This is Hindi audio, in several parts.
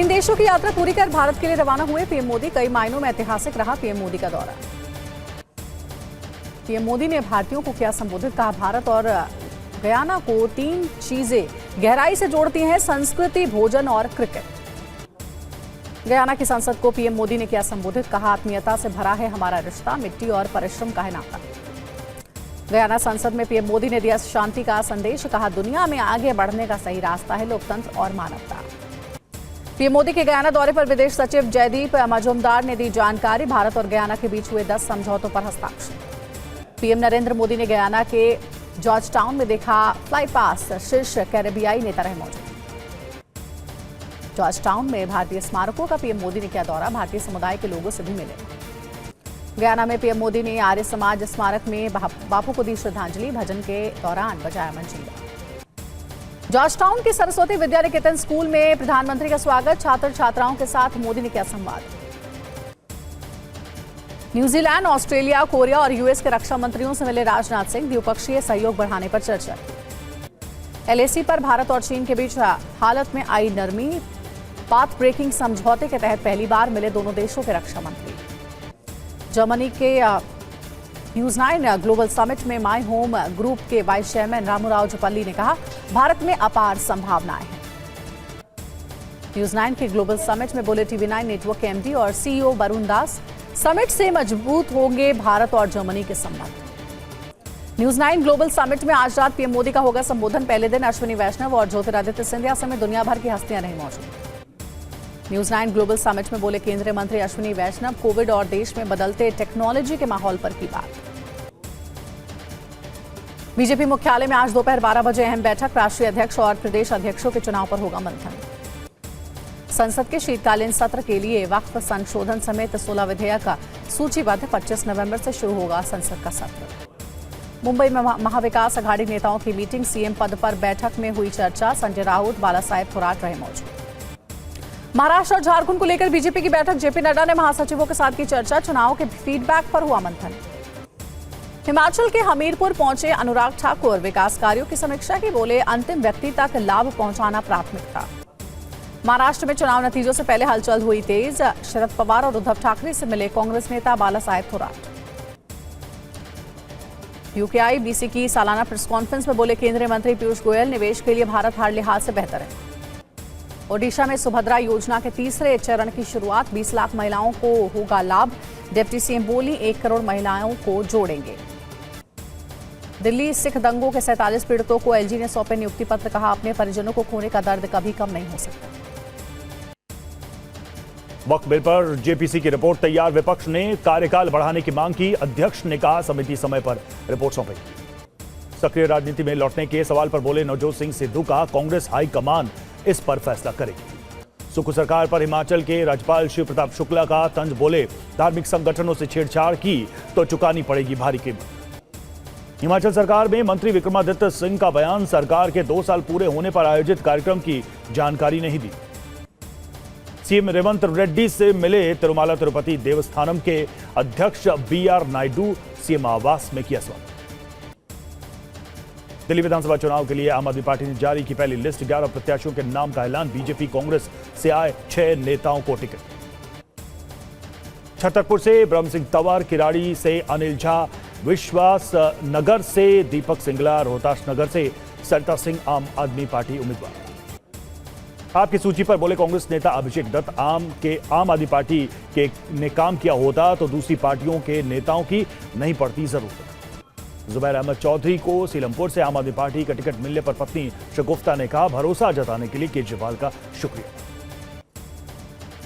तीन देशों की यात्रा पूरी कर भारत के लिए रवाना हुए पीएम मोदी। कई मायनों में ऐतिहासिक रहा पीएम मोदी का दौरा। पीएम मोदी ने भारतीयों को किया संबोधित। कहा, भारत और गयाना को तीन चीजें गहराई से जोड़ती हैं: संस्कृति, भोजन और क्रिकेट। गयाना की संसद को पीएम मोदी ने किया संबोधित। कहा, आत्मीयता से भरा है हमारा रिश्ता, मिट्टी और परिश्रम का है नाता। गयाना संसद में पीएम मोदी ने दिया शांति का संदेश। कहा, दुनिया में आगे बढ़ने का सही रास्ता है लोकतंत्र और मानवता। पीएम मोदी के गयाना दौरे पर विदेश सचिव जयदीप मजूमदार ने दी जानकारी। भारत और गयाना के बीच हुए 10 समझौतों पर हस्ताक्षर। पीएम नरेंद्र मोदी ने गयाना के जॉर्ज टाउन में देखा फ्लाई पास। शीर्ष कैरेबियाई नेता रहे मौजूद। जॉर्ज टाउन में भारतीय स्मारकों का पीएम मोदी ने किया दौरा। भारतीय समुदाय के लोगों से भी मिले। गयाना में पीएम मोदी ने आर्य समाज स्मारक में बापू को दी श्रद्धांजलि। भजन के दौरान बजाया मंजीरा। जॉर्ज टाउन के सरस्वती विद्या निकेतन स्कूल में प्रधानमंत्री का स्वागत। छात्र छात्राओं के साथ मोदी ने किया संवाद। न्यूजीलैंड, ऑस्ट्रेलिया, कोरिया और यूएस के रक्षा मंत्रियों से मिले राजनाथ सिंह। द्विपक्षीय सहयोग बढ़ाने पर चर्चा की। एलएसी पर भारत और चीन के बीच हालत में आई नरमी। पाथ ब्रेकिंग समझौते के तहत पहली बार मिले दोनों देशों के रक्षा मंत्री। जर्मनी के न्यूज 9 ग्लोबल समिट में माई होम ग्रुप के वाइस चेयरमैन रामूराव जपल्ली ने कहा, भारत में अपार संभावनाएं हैं। न्यूज 9 के ग्लोबल समिट में बोले TV9 नेटवर्क के एमडी और सीईओ वरुण दास। समिट से मजबूत होंगे भारत और जर्मनी के संबंध। न्यूज 9 ग्लोबल समिट में आज रात पीएम मोदी का होगा संबोधन। पहले दिन अश्विनी वैष्णव और ज्योतिरादित्य सिंधिया समेत दुनिया भर की हस्तियां रही मौजूद। न्यूज 9 ग्लोबल समिट में बोले केंद्रीय मंत्री अश्विनी वैष्णव। कोविड और देश में बदलते टेक्नोलॉजी के माहौल पर की बात। बीजेपी मुख्यालय में आज दोपहर 12 बजे अहम बैठक। राष्ट्रीय अध्यक्ष और प्रदेश अध्यक्षों के चुनाव पर होगा मंथन। संसद के शीतकालीन सत्र के लिए वक्फ संशोधन समेत 16 विधेयक सूचीबद्ध। 25 नवंबर से शुरू होगा संसद का सत्र। मुंबई में महाविकास अघाड़ी नेताओं की मीटिंग। सीएम पद पर बैठक में हुई चर्चा। संजय राउत, बालासाहेब थोराट रहे मौजूद। महाराष्ट्र और झारखंड को लेकर बीजेपी की बैठक। जेपी नड्डा ने महासचिवों के साथ की चर्चा। चुनाव के फीडबैक पर हुआ मंथन। हिमाचल के हमीरपुर पहुंचे अनुराग ठाकुर। विकास कार्यों की समीक्षा की। बोले, अंतिम व्यक्ति तक लाभ पहुंचाना प्राथमिकता। महाराष्ट्र में चुनाव नतीजों से पहले हलचल हुई तेज। शरद पवार और उद्धव ठाकरे से मिले कांग्रेस नेता बालासाहेब थोराट। यूकेआईबीसी की सालाना प्रेस कॉन्फ्रेंस में बोले केंद्रीय मंत्री पीयूष गोयल, निवेश के लिए भारत हर लिहाज से बेहतर है। ओडिशा में सुभद्रा योजना के तीसरे चरण की शुरुआत। 20 लाख महिलाओं को होगा लाभ। डिप्टी सीएम बोली, 1 करोड़ महिलाओं को जोड़ेंगे। दिल्ली सिख दंगों के 47 पीड़ितों को एलजी ने सौंपे नियुक्ति पत्र। कहा, अपने परिजनों को खोने का दर्द कभी कम नहीं हो सकता। वक्फ बिल पर जेपीसी की रिपोर्ट तैयार। विपक्ष ने कार्यकाल बढ़ाने की मांग की। अध्यक्ष ने कहा, समिति समय पर रिपोर्ट सौंपेगी। सक्रिय राजनीति में लौटने के सवाल पर बोले नवजोत सिंह सिद्धू। कहा, कांग्रेस हाईकमान इस पर फैसला करेगी। सुक्खू सरकार पर हिमाचल के राज्यपाल शिव प्रताप शुक्ला का तंज। बोले, धार्मिक संगठनों से छेड़छाड़ की तो चुकानी पड़ेगी भारी कीमत। हिमाचल सरकार में मंत्री विक्रमादित्य सिंह का बयान। सरकार के 2 साल पूरे होने पर आयोजित कार्यक्रम की जानकारी नहीं दी। सीएम रेवंत रेड्डी से मिले तिरुमाला तिरुपति देवस्थानम के अध्यक्ष बीआर नायडू। सीएम आवास में किया स्वागत। दिल्ली विधानसभा चुनाव के लिए आम आदमी पार्टी ने जारी की पहली लिस्ट। 11 प्रत्याशियों के नाम का ऐलान। बीजेपी कांग्रेस से आए 6 नेताओं को टिकट। छतरपुर से ब्रह्म सिंह तंवर, किराड़ी से अनिल झा, विश्वास नगर से दीपक सिंगला, रोहतास नगर से सरिता सिंह आम आदमी पार्टी उम्मीदवार। आपकी सूची पर बोले कांग्रेस नेता अभिषेक दत्त। आम आदमी पार्टी के ने काम किया होता तो दूसरी पार्टियों के नेताओं की नहीं पड़ती जरूरत। जुबैर अहमद चौधरी को सीलमपुर से आम आदमी पार्टी का टिकट मिलने पर पत्नी शगुफ्ता ने कहा, भरोसा जताने के लिए केजरीवाल का शुक्रिया।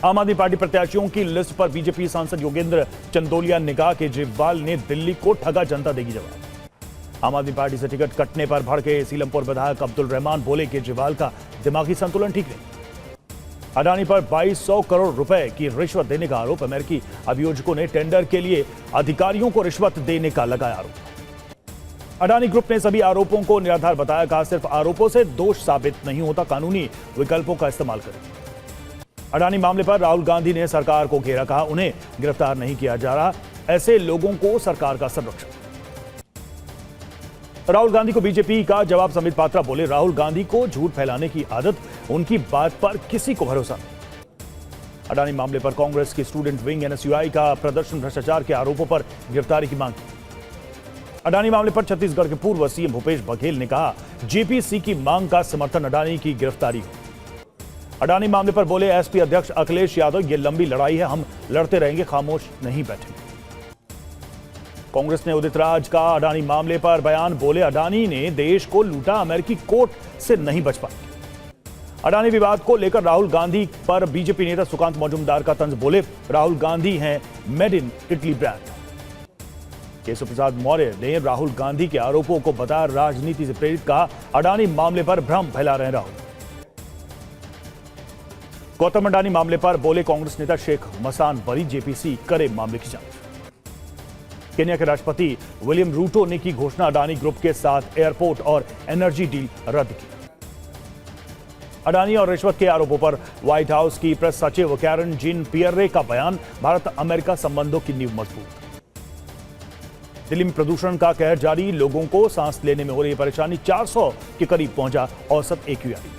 आम आदमी पार्टी प्रत्याशियों की लिस्ट पर बीजेपी सांसद योगेंद्र चंदोलिया ने कहा, केजरीवाल ने दिल्ली को ठगा, जनता देगी जवाब। आम आदमी पार्टी से टिकट कटने पर भड़के सीलमपुर विधायक अब्दुल रहमान। बोले, केजरीवाल का दिमागी संतुलन ठीक नहीं। अडानी पर 2200 करोड़ रुपए की रिश्वत देने का आरोप। अमेरिकी अभियोजकों ने टेंडर के लिए अधिकारियों को रिश्वत देने का लगाया आरोप। अडानी ग्रुप ने सभी आरोपों को निराधार बताया। कहा, सिर्फ आरोपों से दोष साबित नहीं होता, कानूनी विकल्पों का इस्तेमाल करें। अडानी मामले पर राहुल गांधी ने सरकार को घेरा। कहा, उन्हें गिरफ्तार नहीं किया जा रहा, ऐसे लोगों को सरकार का संरक्षण। राहुल गांधी को बीजेपी का जवाब। संबित पात्रा बोले, राहुल गांधी को झूठ फैलाने की आदत, उनकी बात पर किसी को भरोसा नहीं। अडानी मामले पर कांग्रेस की स्टूडेंट विंग एनएसयूआई का प्रदर्शन भ्रष्टाचार के आरोपों पर गिरफ्तारी की मांग की। अडानी मामले पर छत्तीसगढ़ के पूर्व सीएम भूपेश बघेल ने कहा, जेपीसी की मांग का समर्थन अडानी की गिरफ्तारी हो। अडानी मामले पर बोले एसपी अध्यक्ष अखिलेश यादव, ये लंबी लड़ाई है, हम लड़ते रहेंगे, खामोश नहीं बैठेंगे। कांग्रेस ने उदित राज का अडानी मामले पर बयान, बोले अडानी ने देश को लूटा, अमेरिकी कोर्ट से नहीं बच पाए। अडानी विवाद को लेकर राहुल गांधी पर बीजेपी नेता सुकांत मजूमदार का तंज, बोले राहुल गांधी हैं made in Italy brand. Keshav Prasad Maurya ने राहुल गांधी के आरोपों को बताया राजनीति से प्रेरित, कहा अडानी मामले पर भ्रम फैला रहे राहुल। गौतम अडानी मामले पर बोले कांग्रेस नेता शेख मसान बरी, जेपीसी करे मामले की जांच। केन्या के राष्ट्रपति विलियम रूटो ने की घोषणा, अडानी ग्रुप के साथ एयरपोर्ट और एनर्जी डील रद्द की। अडानी और रिश्वत के आरोपों पर व्हाइट हाउस की प्रेस सचिव कैरन जीन पियर्रे का बयान, भारत अमेरिका संबंधों की नींव मजबूत। दिल्ली में प्रदूषण का कहर जारी, लोगों को सांस लेने में हो रही परेशानी, 400 के करीब पहुंचा औसत एक्यूआई।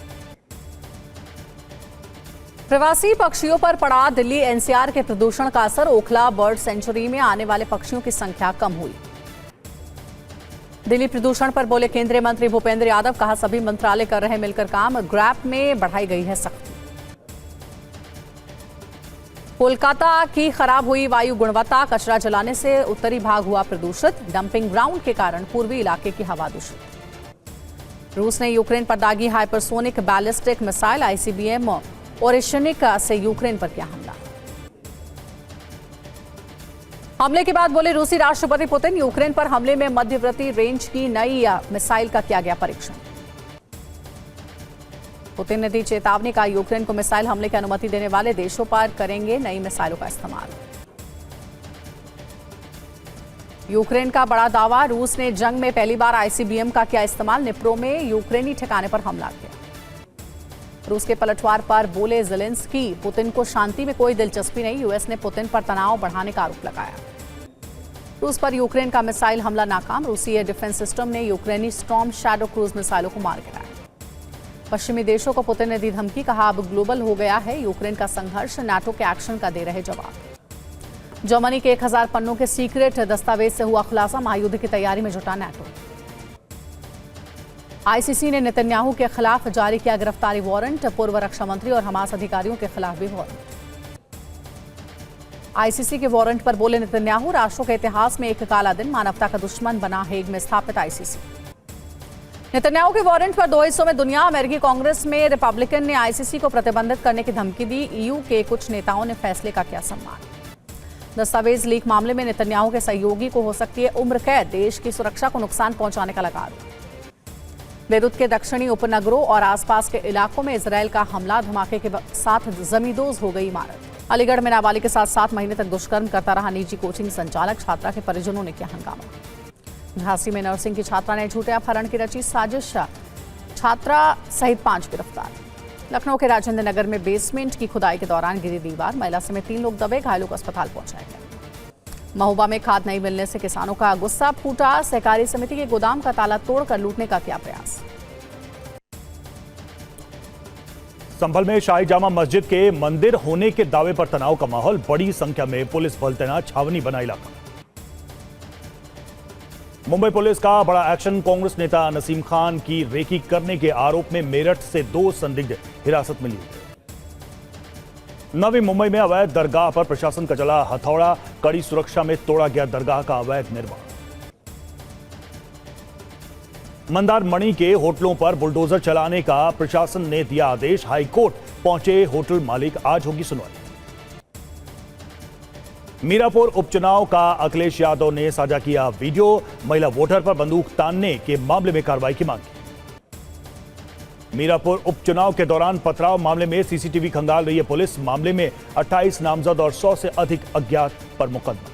प्रवासी पक्षियों पर पड़ा दिल्ली एनसीआर के प्रदूषण का असर, ओखला बर्ड सेंचुरी में आने वाले पक्षियों की संख्या कम हुई। दिल्ली प्रदूषण पर बोले केंद्रीय मंत्री भूपेंद्र यादव, कहा सभी मंत्रालय कर रहे मिलकर काम, ग्रैप में बढ़ाई गई है सख्ती। कोलकाता की खराब हुई वायु गुणवत्ता, कचरा जलाने से उत्तरी भाग हुआ प्रदूषित, डंपिंग ग्राउंड के कारण पूर्वी इलाके की हवा दूषित। रूस ने यूक्रेन पर दागी hypersonic ballistic missile, ICBM Oreshnik से यूक्रेन पर किया हमला। हमले के बाद बोले रूसी राष्ट्रपति पुतिन, यूक्रेन पर हमले में मध्यवर्ती रेंज की नई मिसाइल का किया गया परीक्षण। पुतिन ने दी चेतावनी, का यूक्रेन को मिसाइल हमले की अनुमति देने वाले देशों पर करेंगे नई मिसाइलों का इस्तेमाल। यूक्रेन का बड़ा दावा, रूस ने जंग में पहली बार आईसीबीएम का किया इस्तेमाल, निप्रो में यूक्रेनी ठिकाने पर हमला किया। रूस के पलटवार पर बोले ज़ेलेंस्की, पुतिन को शांति में कोई दिलचस्पी नहीं, यूएस ने पुतिन पर तनाव बढ़ाने का आरोप लगाया। रूस पर यूक्रेन का मिसाइल हमला नाकाम, रूसी एयर डिफेंस सिस्टम ने यूक्रेनी स्टॉर्म शैडो क्रूज मिसाइलों को मार गिराया। पश्चिमी देशों को पुतिन ने दी धमकी, कहा अब ग्लोबल हो गया है यूक्रेन का संघर्ष, नाटो के एक्शन का दे रहे जवाब। जर्मनी के 1000 पन्नों के सीक्रेट दस्तावेज से हुआ खुलासा, महायुद्ध की तैयारी में जुटा नाटो। आईसीसी ने नेतन्याहू के खिलाफ जारी किया गिरफ्तारी वारंट, पूर्व रक्षा मंत्री और हमास अधिकारियों के खिलाफ भी वारंट। आईसीसी के वारंट पर बोले नेतन्याहू, राष्ट्रों के इतिहास में एक काला दिन, मानवता का दुश्मन बना हेग में स्थापित आईसीसी। नेतन्याहू के वारंट पर 2 हिस्सों में दुनिया, अमेरिकी कांग्रेस में रिपब्लिकन ने आईसीसी को प्रतिबंधित करने की धमकी दी, ईयू के कुछ नेताओं ने फैसले का किया सम्मान। दस्तावेज लीक मामले में नेतन्याहू के सहयोगी को हो सकती है उम्र कैद, देश की सुरक्षा को नुकसान पहुंचाने का लगा आरोप। बेरूत के दक्षिणी उपनगरों और आसपास के इलाकों में इजरायल का हमला, धमाके के साथ जमींदोज हो गई इमारत। अलीगढ़ में नाबालिग के साथ 7 महीने तक दुष्कर्म करता रहा निजी कोचिंग संचालक, छात्रा के परिजनों ने किया हंगामा। झांसी में नर्सिंग की छात्रा ने झूठे अपहरण की रची साजिश, छात्रा सहित 5 गिरफ्तार। लखनऊ के राजेंद्र नगर में बेसमेंट की खुदाई के दौरान गिरी दीवार, महिला समेत 3 लोग दबे, घायलों को अस्पताल पहुंचाया गया। महोबा में खाद नहीं मिलने से किसानों का गुस्सा फूटा, सहकारी समिति के गोदाम का ताला तोड़कर लूटने का किया प्रयास। संभल में शाही जामा मस्जिद के मंदिर होने के दावे पर तनाव का माहौल, बड़ी संख्या में पुलिस बल तैनात, छावनी बना इलाका। मुंबई पुलिस का बड़ा एक्शन, कांग्रेस नेता नसीम खान की रेकी करने के आरोप में मेरठ से 2 संदिग्ध हिरासत में लिए। नवी मुंबई में अवैध दरगाह पर प्रशासन का चला हथौड़ा, कड़ी सुरक्षा में तोड़ा गया दरगाह का अवैध निर्माण। मंदारमणि के होटलों पर बुलडोजर चलाने का प्रशासन ने दिया आदेश, हाईकोर्ट पहुंचे होटल मालिक, आज होगी सुनवाई। मीरापुर उपचुनाव का अखिलेश यादव ने साझा किया वीडियो, महिला वोटर पर बंदूक तानने के मामले में कार्रवाई की मांग की। मीरापुर उपचुनाव के दौरान पथराव मामले में सीसीटीवी खंगाल रही है पुलिस, मामले में 28 नामजद और 100 से अधिक अज्ञात पर मुकदमा।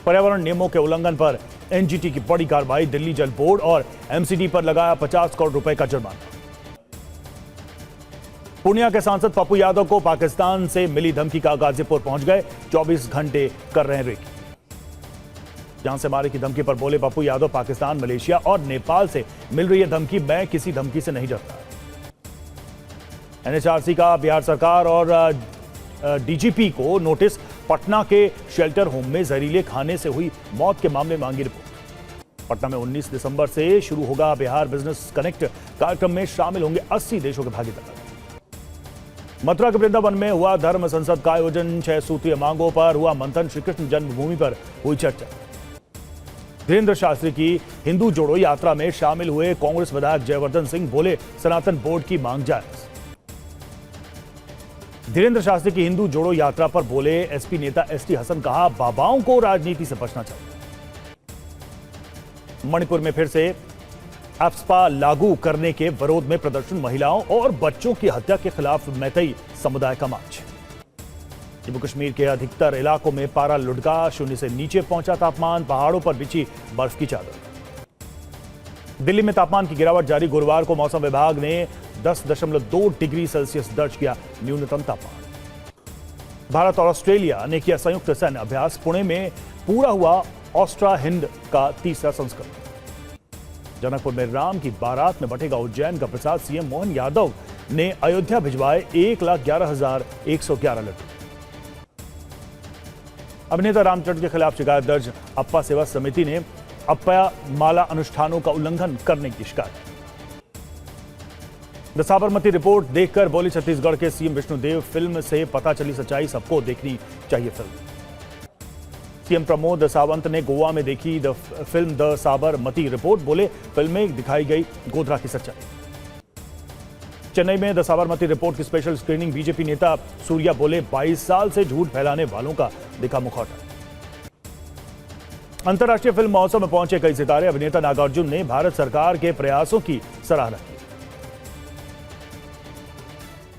पर्यावरण नियमों के उल्लंघन पर एनजीटी की बड़ी कार्रवाई, दिल्ली जल बोर्ड और एमसीडी पर लगाया 50 करोड़ रुपए का जुर्माना। पूर्णिया के सांसद पप्पू यादव को पाकिस्तान से मिली धमकी का गाजीपुर पहुंच गए, 24 घंटे कर रहे हैं रेकी। जान से मारे की धमकी पर बोले पप्पू यादव, पाकिस्तान, मलेशिया और नेपाल से मिल रही है धमकी, मैं किसी धमकी से नहीं डरता। एनएचआरसी का बिहार सरकार और डीजीपी को नोटिस। पटना के शेल्टर होम में जहरीले खाने से हुई मौत के मामले में मांगी रिपोर्ट। पटना में 19 दिसंबर से शुरू होगा बिहार बिजनेस कनेक्ट। कार्यक्रम में शामिल होंगे 80 देशों के भागीदार। मथुरा के वृंदावन में हुआ धर्म संसद का आयोजन। 6 सूत्रीय मांगों पर हुआ मंथन। श्री कृष्ण जन्मभूमि पर हुई चर्चा। धीरेन्द्र शास्त्री की हिंदू जोड़ो यात्रा में शामिल हुए कांग्रेस विधायक जयवर्धन सिंह बोले, सनातन बोर्ड की मांग जायज। धीरेन्द्र शास्त्री की हिंदू जोड़ो यात्रा पर बोले एसपी नेता एसटी हसन, कहा बाबाओं को राजनीति से बचना चाहिए। मणिपुर में फिर से एप्सपा लागू करने के विरोध में प्रदर्शन। महिलाओं और बच्चों की हत्या के खिलाफ मैतेई समुदाय का मार्च। जम्मू कश्मीर के अधिकतर इलाकों में पारा लुढ़का। 0 से नीचे पहुंचा तापमान। पहाड़ों पर बिछी बर्फ की चादर। दिल्ली में तापमान की गिरावट जारी। गुरुवार को मौसम विभाग ने 10.2 डिग्री सेल्सियस दर्ज किया न्यूनतम तापमान। भारत और ऑस्ट्रेलिया ने किया संयुक्त सैन्य अभ्यास। पुणे में पूरा हुआ ऑस्ट्रा हिंद का तीसरा संस्करण। जनकपुर में राम की बारात में बटेगा उज्जैन का प्रसाद। सीएम मोहन यादव ने अयोध्या भिजवाए 1,11,111 लड्डू। अभिनेता रामचंद्र के खिलाफ शिकायत दर्ज। अप्पा सेवा समिति ने अप्पा माला अनुष्ठानों का उल्लंघन करने की शिकायत। द साबरमती रिपोर्ट देखकर बोले छत्तीसगढ़ के सीएम विष्णुदेव, फिल्म से पता चली सच्चाई, सबको देखनी चाहिए फिल्म। सीएम प्रमोद सावंत ने गोवा में देखी फिल्म द साबरमती रिपोर्ट। बोले फिल्म में दिखाई गई गोधरा की सच्चाई। चेन्नई में द साबरमती रिपोर्ट की स्पेशल स्क्रीनिंग। बीजेपी नेता सूर्या बोले 22 साल से झूठ फैलाने वालों का दिखा मुखौटा। अंतर्राष्ट्रीय फिल्म महोत्सव में पहुंचे कई सितारे। अभिनेता नागार्जुन ने भारत सरकार के प्रयासों की सराहना की।